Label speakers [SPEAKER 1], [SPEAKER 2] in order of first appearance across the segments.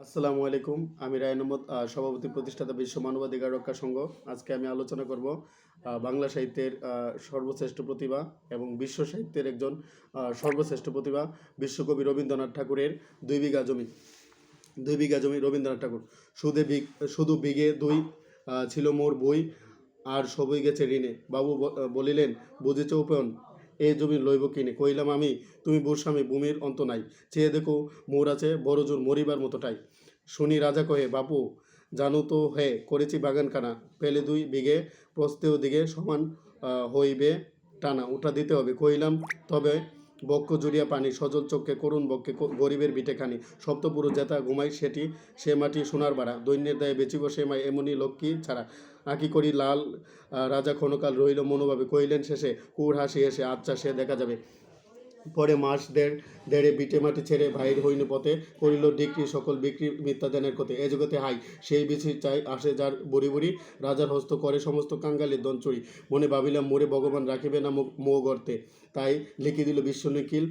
[SPEAKER 1] আসসালামু আলাইকুম। আমি রায় আহমদ, সভাপতি প্রতিষ্ঠাতা বিশ্ব মানবাধিকার রক্ষা সংঘ। আজকে আমি আলোচনা করব বাংলা সাহিত্যের সর্বশ্রেষ্ঠ প্রতিভা এবং বিশ্ব সাহিত্যের একজন সর্বশ্রেষ্ঠ প্রতিভা বিশ্বকবি রবীন্দ্রনাথ ঠাকুরের দুই বিঘা জমি। দুই বিঘা জমি রবীন্দ্রনাথ ঠাকুর। শুধু বিঘে দুই ছিল মোর বই, আর সবই গেছে ঋণে। বাবু বলিলেন, বুঝেছ উপয়ন, এ জমি লইব কিনে। কইলাম আমি, তুমি বর্ষামি, ভূমির অন্ত নাই। চেয়ে দেখো, মোর আছে বড় জোর, মরিবার মতোটাই। শুনি রাজা কহে, বাপু জানো তো হে, করেছি বাগানখানা, পেলে দুই বিঘে, প্রস্থেও দিকে সমান হইবে টানা, ওটা দিতে হবে। কইলাম, তবে বক্ষ জুড়িয়া পানি, সজল চক্ষে করুণ বক্ষে গরিবের বিটেখানি, সপ্তপুরুষ যেটা ঘুমাই সেটি, সে মাটি সোনার বাড়া, দৈন্যের দায়ে বেচিব সে মাই, এমনি লক্ষ্মী ছাড়া। আঁকি করি লাল রাজা ক্ষণকাল রহিল মনোভাবে, কহিলেন শেষে কুর হাসি এসে, আচ্ছা সে দেখা যাবে। পরে মাস দেড়ে বিটে মাটি ছেড়ে বাহির হইন পথে, করিল ডিক্রি সকল বিক্রি মিথ্যা দানের কথে। এ জগতে হাই সেই বিছি চাই, আসে যার বুড়ি বুড়ি, রাজার হস্ত করে সমস্ত কাঙ্গালের দঞ্চুরি। মনে ভাবিলাম, মোরে ভগবান রাখিবে না মোহ গর্তে, তাই লিখি দিল বিশ্ব নিখিল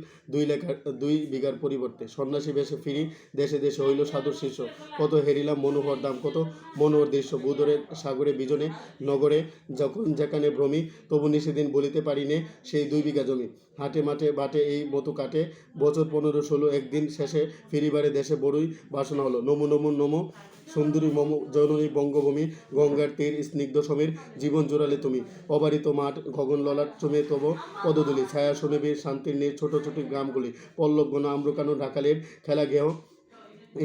[SPEAKER 1] দুই বিঘার পরিবর্তে। সন্ন্যাসী বেশে ফিরি, দেশে দেশে হইল সাধুর শিষ্য, কত হেরিলাম মনোহর দাম, কত মনোহর দৃশ্য। বুদরের সাগরে বিজনে নগরে যখন যেখানে ভ্রমি, তবু নিষেদিন বলিতে পারি নে সেই দুই বিঘা জমি। হাটে মাঠে বাটে এই মতো কাটে বছর 15-16, একদিন শেষে ফিরিবারে দেশে বড়ই বাসনা হলো। নমো নমো নমো সুন্দরী মম জননী বঙ্গভূমি, গঙ্গার তীর স্নিগ্ধ সমীর, জীবন জোড়ালে তুমি। অবারিত মাঠ গগন ললাট চুমে তব পদধূলি, ছায়া শুনিবি শান্তির নীর, ছোট ছোট গ্রামগুলি, পল্লব ঘন আম্রকানন ঢাকালের খেলা গেহ,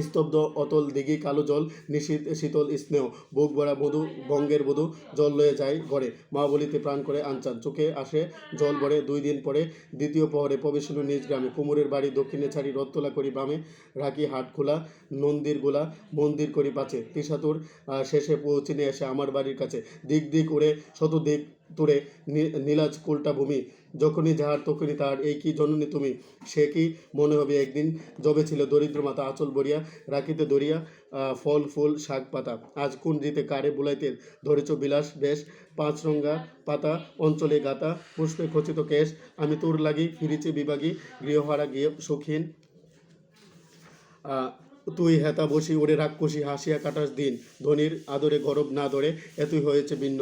[SPEAKER 1] স্তব্ধ অতল দিঘি কালো জল, নিশীত শীতল স্নেহ, বুক ভরা বধূ বঙ্গের বধূ, জল লয়ে যায় ঘরে, মা বলিতে প্রাণ করে আনচান, চোখে আসে জল ভরে। 2 দিন পরে দ্বিতীয় প্রহরে প্রবেশ হল নিজ গ্রামে। কুমোরের বাড়ি দক্ষিণে ছাড়ি, রথতলা করি বামে, রাখি হাট খোলা, নন্দির গোলা মন্দির করি পাচে। তিসাতুর শেষে পৌঁছিনে এসে আমার বাড়ির কাছে, দিক দিক উড়ে শত দিক তুড়ে নীলাজ কোলটা ভূমি, যখনই যাহার তখনই তাহার, এই কি জননী তুমি। সে কি মনে হবে একদিন যবে ছিল দরিদ্র মাতা, আঁচল বরিয়া রাখিতে দরিয়া ফল ফুল শাক পাতা। আজ কোন রীতে কারে বুলাইতে ধরেছ বিলাস বেশ, 5 রঙা পাতা অঞ্চলে গাতা, পুষ্পে খচিত কেশ। আমি তোর লাগি ফিরিছি বিভাগী, গৃহহারা গিয়ে সুখীন, তুই হেতা বসি ওরে রাক্ষসী, হাসিয়া কাটাস দিন, ধনির আদরে গরব না ধরে, এতই হয়েছে ভিন্ন।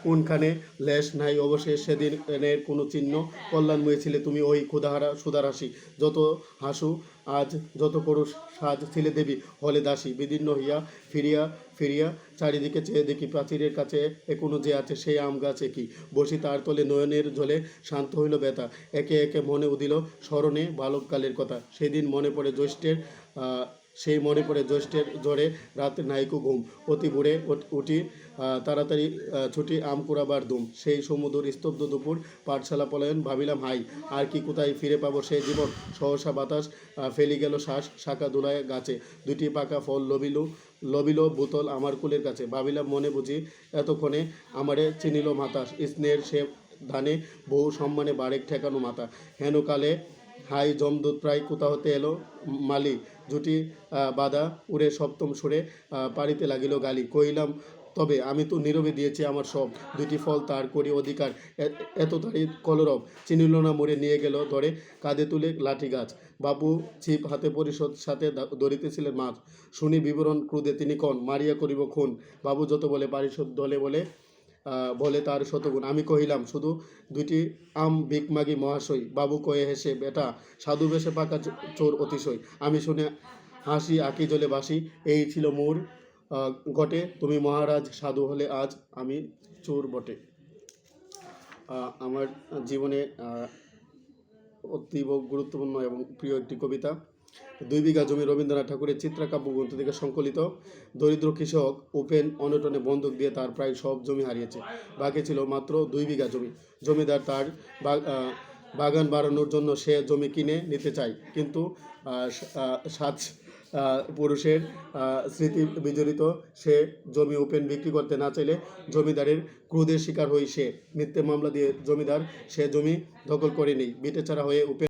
[SPEAKER 1] কোনখানে লেশ নাই অবশেষ সেদিনের কোনো চিহ্ন, কল্যাণময়ী ছিলে তুমি ওই ক্ষুধাহারা সুধারাশি। যত হাসু আজ যত করু সাজ, ছিলে দেবী হলে দাসী। বিদীর্ণ হইয়া ফিরিয়া ফিরিয়া চারিদিকে চেয়ে দেখি, প্রাচীরের কাছে এখনো যে আছে সেই আম গাছে কি বসি, তার তলে নয়নের জলে শান্ত হইল ব্যথা। একে একে মনে উদিল স্মরণে বালককালের কথা, সেদিন মনে পড়ে জ্যৈষ্ঠের জ্বরে রাতে নাইকো ঘুম, অতি ভোরে উঠি তাড়াতাড়ি ছুটি আম কুড়াবার ধুম। সেই সমুদ্র স্তব্ধ দুপুর, পাঠশালা পলায়ন, ভাবিলাম হাই আর কি কোথায় ফিরে পাবো সেই জীবন। সহসা বাতাস ফেলি গেল শ্বাস, শাখা দোলায় গাছে, 2টি পাকা ফল লবিল বোতল আমার কুলের কাছে। ভাবিলাম মনে বুঝি এতক্ষণে আমারে চিনিল মাতা, স্নেহের সে ধানে বহু সম্মানে বারেক ঠেকানো মাতা। হেন কালে হাই জমদূত প্রায় কোথা হতে এলো মালি, জুটি বাঁধা উড়ে সপ্তম সুরে পাড়িতে লাগিল গালি। কহিলাম, তবে আমি তো নীরবে দিয়েছি আমার সব, 2টি ফল তার করি অধিকার, এত তাড়ি কলরব। চিনিল না মোড়ে নিয়ে গেল ধরে, কাঁধে তুলে লাঠি গাছ। বাবু ছিপ হাতে পরিশোধ সাথে ধরিতেছিলেন মাছ। শুনি বিবরণ ক্রোধে তিনি কন, মারিয়া করিব খুন। বাবু যত বলে পারিশোধ দলে বলে তার শতগুণ। আমি কহিলাম, শুধু 2টি আম ভিক মাগি মহাশয়। বাবু কয়ে হেসে, বেটা সাধু বেশে পাকা চোর অতিশয়। আমি শুনে হাসি আঁকি জলে বাসি, এই ছিল মোর ঘটে, তুমি মহারাজ সাধু হলে আজ আমি চোর বটে। আমার জীবনে অতীব গুরুত্বপূর্ণ এবং প্রিয় একটি কবিতা। 2 বিঘা জমি রবীন্দ্রনাথ ঠাকুরের চিত্রকাব্য গ্রন্থ থেকে সংকলিত। দরিদ্র কৃষক উপেন অনটনে বন্ধক দিয়ে তার প্রায় সব জমি হারিয়েছে। বাকি ছিল মাত্র 2 বিঘা জমি। জমিদার তার বাগান বাড়ানোর জন্য সে জমি কিনে নিতে চায়, কিন্তু 7 পুরুষের স্মৃতি বিজড়িত সে জমি উপেন বিক্রি করতে না চাইলে জমিদারের ক্রোধের শিকার হই সে। মিথ্যে মামলা দিয়ে জমিদার সে জমি দখল করে নেই। বিটেছাড়া হয়ে উপেন